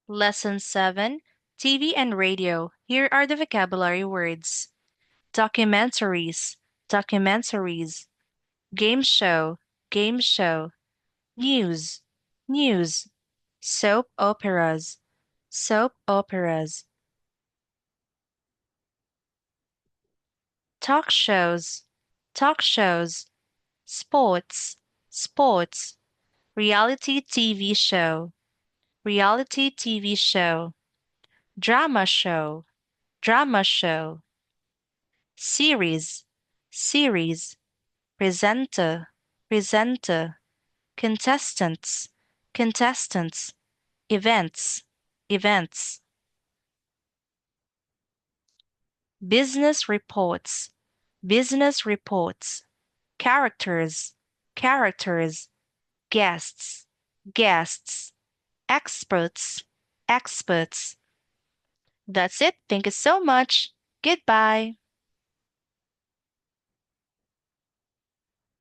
Lesson 7, TV and Radio. Here are the vocabulary words: documentaries, documentaries, game show, game show, news, news, soap operas, soap operas, talk shows, talk shows, sports, sports, reality TV show, reality TV show, drama show, drama show, series, series, presenter, presenter, contestants, contestants, events, events, business reports, business reports, characters, characters, guests, guests, experts, experts. That's it. Thank you so much. Goodbye.